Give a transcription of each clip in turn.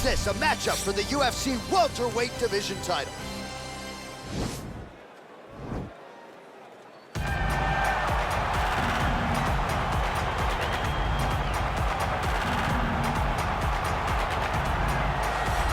this? A matchup for the UFC welterweight division title.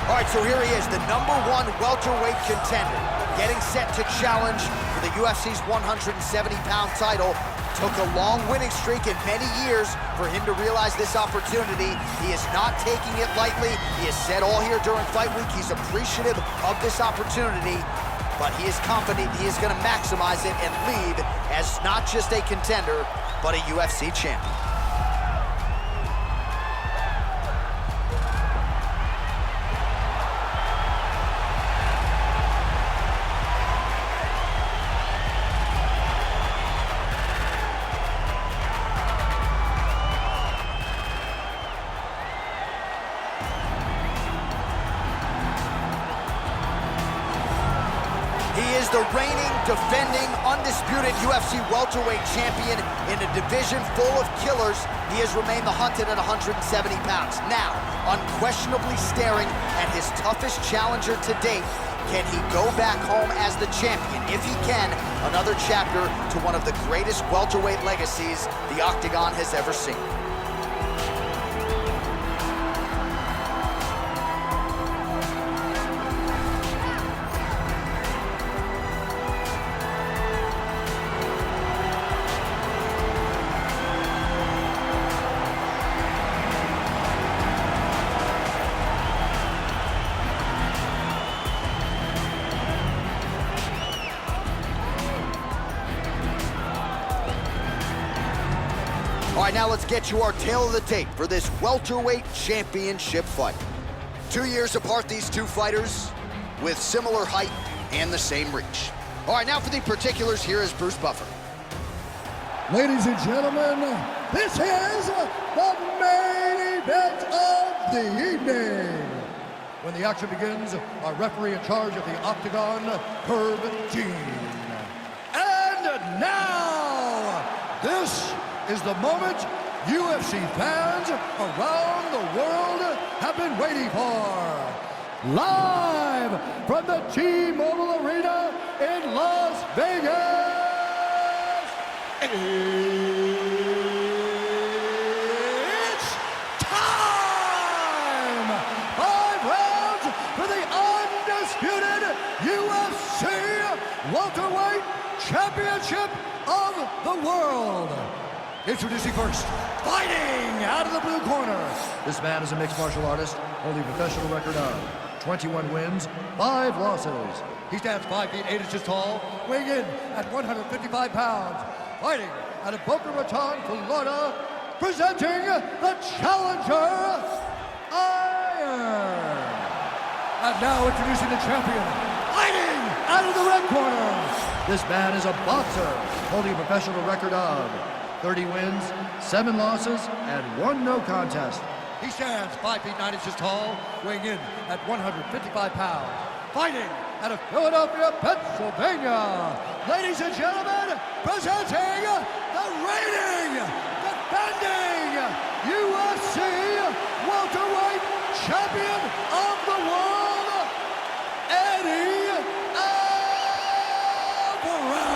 All right, so here he is, the #1 welterweight contender, getting set to challenge for the UFC's 170-pound title. Took a long winning streak in many years for him to realize this opportunity. He is not taking it lightly. He has said all here during fight week he's appreciative of this opportunity, but he is confident he is going to maximize it and leave as not just a contender, but a UFC champion. He is the reigning, defending, undisputed UFC welterweight champion in a division full of killers. He has remained the hunted at 170 pounds. Now, unquestionably staring at his toughest challenger to date. Can he go back home as the champion? If he can, another chapter to one of the greatest welterweight legacies the Octagon has ever seen. All right, now let's get you our tale of the tape for this welterweight championship fight. 2 years apart, these two fighters with similar height and the same reach. All right, now for the particulars, here is Bruce Buffer. Ladies and gentlemen, this is the main event of the evening. When the action begins, our referee in charge of the Octagon, Herb Dean. And now, this is the moment UFC fans around the world have been waiting for. Live from the T-Mobile Arena in Las Vegas, it's time! 5 rounds for the undisputed UFC welterweight championship of the world. Introducing first, fighting out of the blue corner. This man is a mixed martial artist, holding a professional record of 21 wins, 5 losses. He stands 5 feet 8 inches tall, weighing in at 155 pounds. Fighting out of Boca Raton, Florida, presenting the challenger, Iron. And now introducing the champion, fighting out of the red corner. This man is a boxer, holding a professional record of 30 wins, 7 losses, and 1 no contest. He stands 5 feet 9 inches tall, weighing in at 155 pounds. Fighting out of Philadelphia, Pennsylvania. Ladies and gentlemen, presenting the reigning, defending UFC welterweight champion of the world, Eddie Alvarez.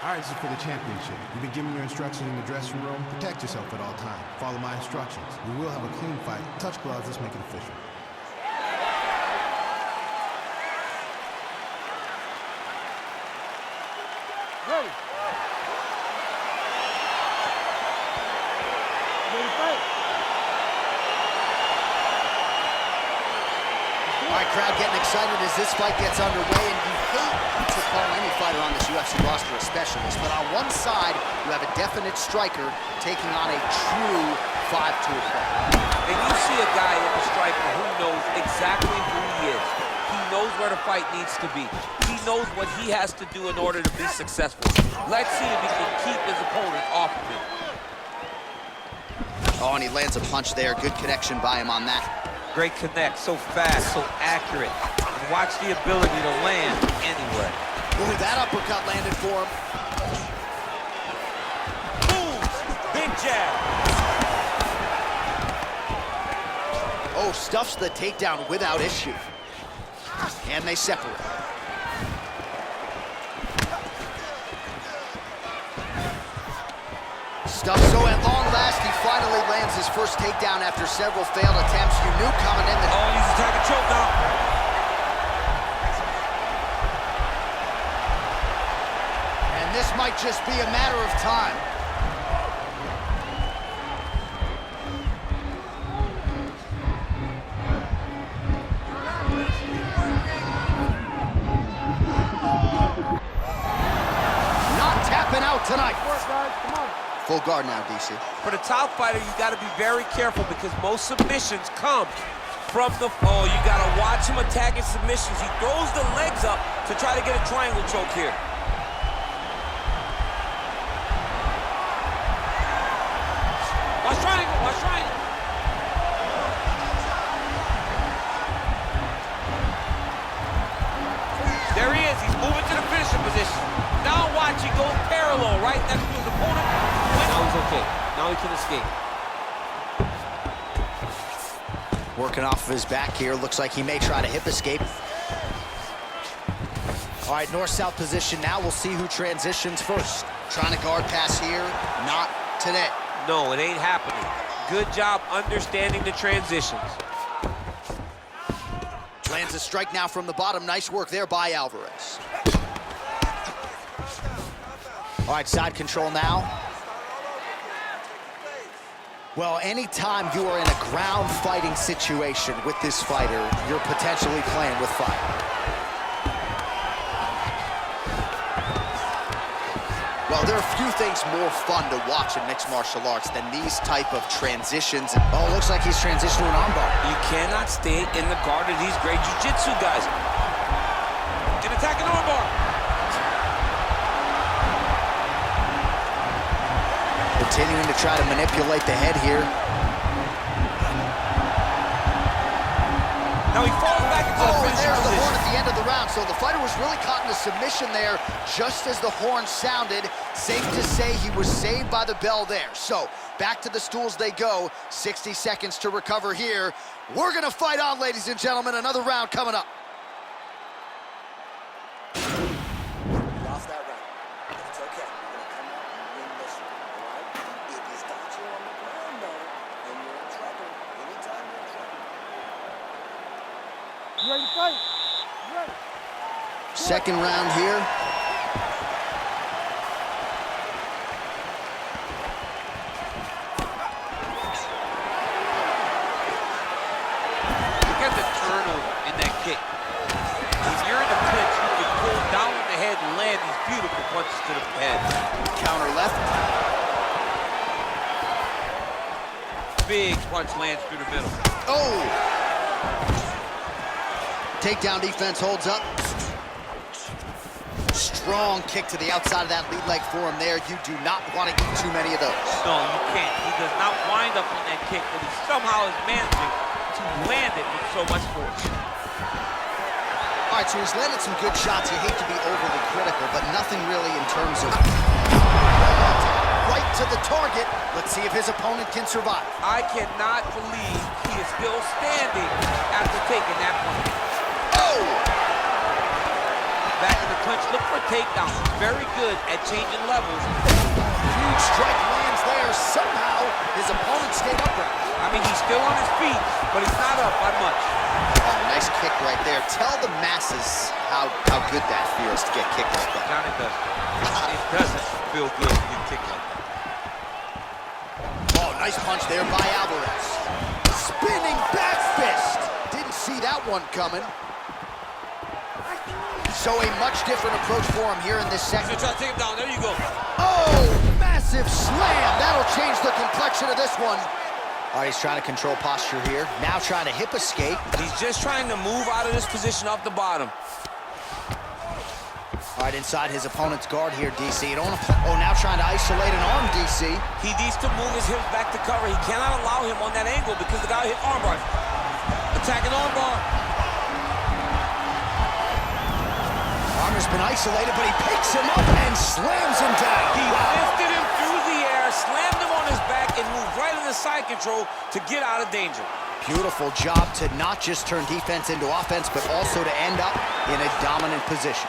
All right, this is for the championship. You've been given your instructions in the dressing room. Protect yourself at all times. Follow my instructions. We will have a clean fight. Touch gloves. Let's make it official. Ready. Ready to fight. All right, crowd getting excited as this fight gets underway, and you hate to call any fighter on this UFC roster a specialist, but on one side, you have a definite striker taking on a true 5-tool player. And you see a guy in the striker who knows exactly who he is. He knows where the fight needs to be. He knows what he has to do in order to be successful. Let's see if he can keep his opponent off of him. Oh, and he lands a punch there. Good connection by him on that. Great connect, so fast, so accurate. And watch the ability to land anywhere. Ooh, that uppercut landed for him. Moves, big jab. Oh, stuffs the takedown without issue. And they separate. Stuffs, so at long last, he finally lands his first takedown after several failed attempts. You knew coming in that... Oh, he's attacking choke now. And this might just be a matter of time. Not tapping out tonight. Full guard now, DC. For the top fighter, you got to be very careful because most submissions come from the... Oh, you got to watch him attacking submissions. He throws the legs up to try to get a triangle choke here. Watch triangle, watch triangle. There he is. He's moving to the finishing position. Now watch, he goes parallel right next to his opponent. Now he's okay. Now he can escape. Working off of his back here. Looks like he may try to hip escape. All right, north-south position now. We'll see who transitions first. Trying to guard pass here. Not today. No, it ain't happening. Good job understanding the transitions. Lands a strike now from the bottom. Nice work there by Alvarez. All right, side control now. Well, anytime you are in a ground fighting situation with this fighter, you're potentially playing with fire. Well, there are few things more fun to watch in mixed martial arts than these type of transitions. Oh, looks like he's transitioned to an armbar. You cannot stay in the guard of these great jiu-jitsu guys. An attacking armbar. Continuing to try to manipulate the head here. Now he falls back into the And finishing there's the position. horn at the end of the round. So the fighter was really caught in a submission there just as the horn sounded. Safe to say he was saved by the bell there. So back to the stools they go. 60 seconds to recover here. We're gonna fight on, ladies and gentlemen. Another round coming up. Lost that round. It's okay. You're gonna come out and win this one, all right? If he's got you on the ground, though, then you're in trouble. Anytime you're in trouble. You ready to fight? You ready? Second round here. Look at the turnover in that kick. When you're in a clinch, you can pull down on the head and land these beautiful punches to the head. Counter left. Big punch lands through the middle. Oh! Takedown defense holds up. Strong kick to the outside of that lead leg for him there. You do not want to eat too many of those. No, you can't. He does not wind up on that kick, but he somehow is managing to land it with so much force. All right, so he's landed some good shots. You hate to be overly critical, but nothing really in terms of right to the target. Let's see if his opponent can survive. I cannot believe he is still standing after taking that punch. Oh! Back in the clinch, look for takedowns. Very good at changing levels. Huge strike lands there. Somehow, his opponent stayed upright. I mean, he's still on his feet, but he's not up by much. Oh, nice kick right there. Tell the masses how good that feels to get kicked like that. John, it doesn't. It doesn't feel good to get kicked like that. Oh, nice punch there by Alvarez. Spinning back fist. Didn't see that one coming. So a much different approach for him here in this So second. try to take him down. There you go. Oh, massive slam. That'll change the complexion of this one. All right, he's trying to control posture here. Now trying to hip escape. He's just trying to move out of this position off the bottom. All right, inside his opponent's guard here, DC. You don't want to oh, now trying to isolate an arm, DC. He needs to move his hips back to cover. He cannot allow him on that angle because the guy hit armbar. Attacking armbar. Armbar's been isolated, but he picks him up and slams him down. He lifted him through the air, slammed him on his back. the side control to get out of danger. Beautiful job to not just turn defense into offense, but also to end up in a dominant position.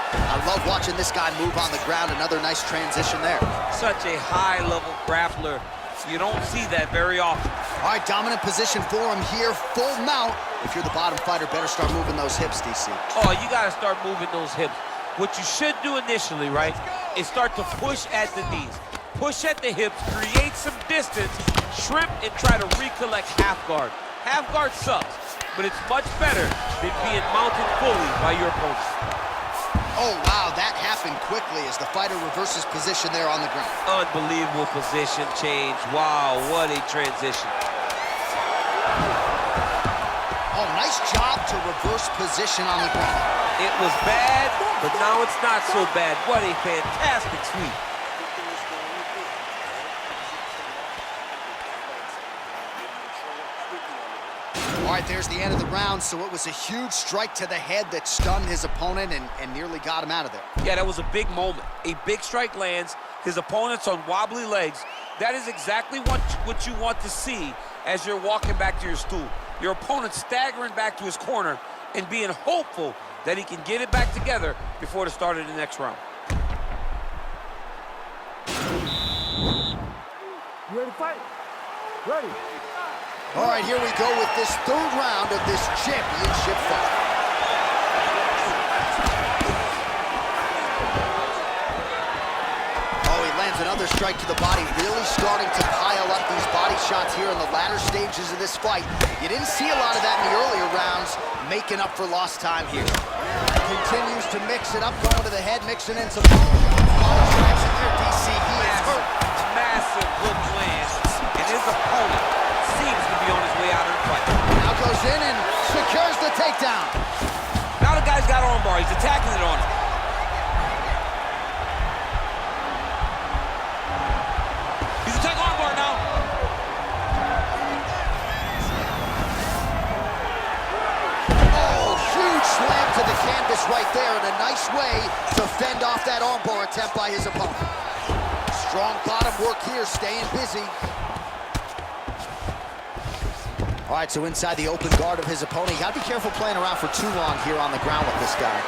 I love watching this guy move on the ground. Another nice transition there. Such a high-level grappler. You don't see that very often. All right, dominant position for him here, full mount. If you're the bottom fighter, better start moving those hips, DC. Oh, you got to start moving those hips. What you should do initially, right, is start to push at the knees. Push at the hips, create some distance, shrimp, and try to recollect half guard. Half guard sucks, but it's much better than being mounted fully by your opponent. Oh, wow, that happened quickly as the fighter reverses position there on the ground. Unbelievable position change. Wow, what a transition. Oh, nice job to reverse position on the ground. It was bad, but now it's not so bad. What a fantastic sweep. All right, there's the end of the round, so it was a huge strike to the head that stunned his opponent and nearly got him out of there. Yeah, that was a big moment. A big strike lands, his opponent's on wobbly legs. That is exactly what you want to see as you're walking back to your stool. Your opponent staggering back to his corner and being hopeful that he can get it back together before the start of the next round. You ready to fight? Ready. All right, here we go with this third round of this championship fight. Oh, he lands another strike to the body, really starting to pile up these body shots here in the latter stages of this fight. You didn't see a lot of that in the earlier rounds, making up for lost time here. Continues to mix it up, going to the head, mixing in some body shots in there, DC. He is hurt. Massive hook lands, and his opponent seems to be on his way out of the fight. Now goes in and secures the takedown. Now the guy's got armbar. He's attacking it on him. He's attacking armbar now. Oh, huge slam to the canvas right there, and a nice way to fend off that armbar attempt by his opponent. Strong bottom work here, staying busy. All right, so inside the open guard of his opponent. You gotta be careful playing around for too long here on the ground with this guy.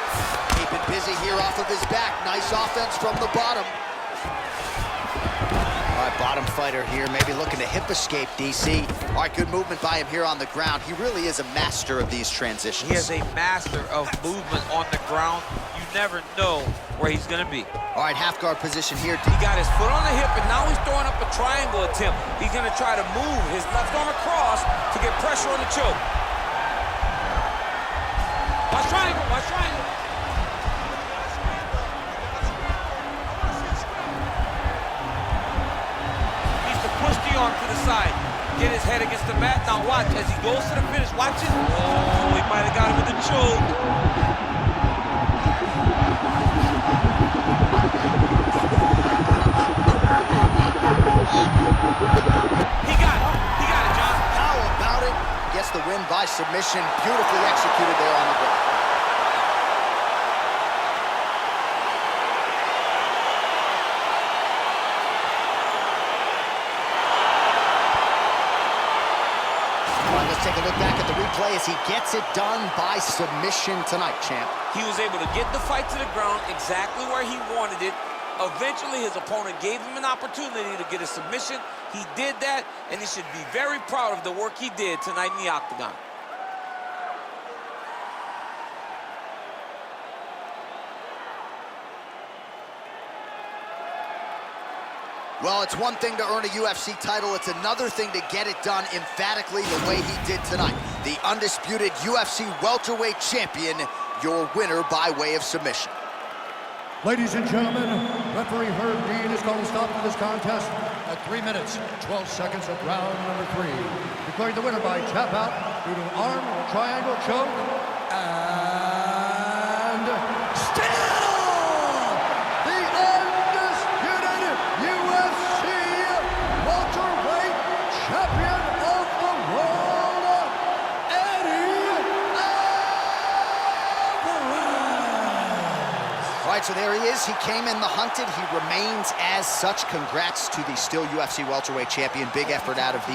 Keeping busy here off of his back. Nice offense from the bottom. All right, bottom fighter here, maybe looking to hip escape, DC. All right, good movement by him here on the ground. He really is a master of these transitions. He is a master of movement on the ground. You never know where he's gonna be. All right, half guard position here. He got his foot on the hip, and now he's throwing up a triangle attempt. He's gonna try to move his left arm across to get pressure on the choke. Watch triangle, watch triangle. Needs to push the arm to the side. Get his head against the mat. Now watch, as he goes to the finish, watch it. Oh, he might have got him with the choke. He got it, John. How about it? Gets the win by submission. Beautifully executed there on the ground. All right, let's take a look back at the replay as he gets it done by submission tonight, champ. He was able to get the fight to the ground exactly where he wanted it. Eventually, his opponent gave him an opportunity to get a submission. He did that, and he should be very proud of the work he did tonight in the octagon. Well, it's one thing to earn a UFC title. It's another thing to get it done emphatically the way he did tonight. The undisputed UFC welterweight champion, your winner by way of submission. Ladies and gentlemen, referee Herb Dean is calling a stop to this contest at 3 minutes, 12 seconds of round number 3. Declaring the winner by tap out due to arm triangle choke and still the undisputed UFC welterweight champion of the world, Eddie Alvarez. All right, so there he is. He came in the hunted. He remains as such. Congrats to the still UFC welterweight champion. Big effort out of the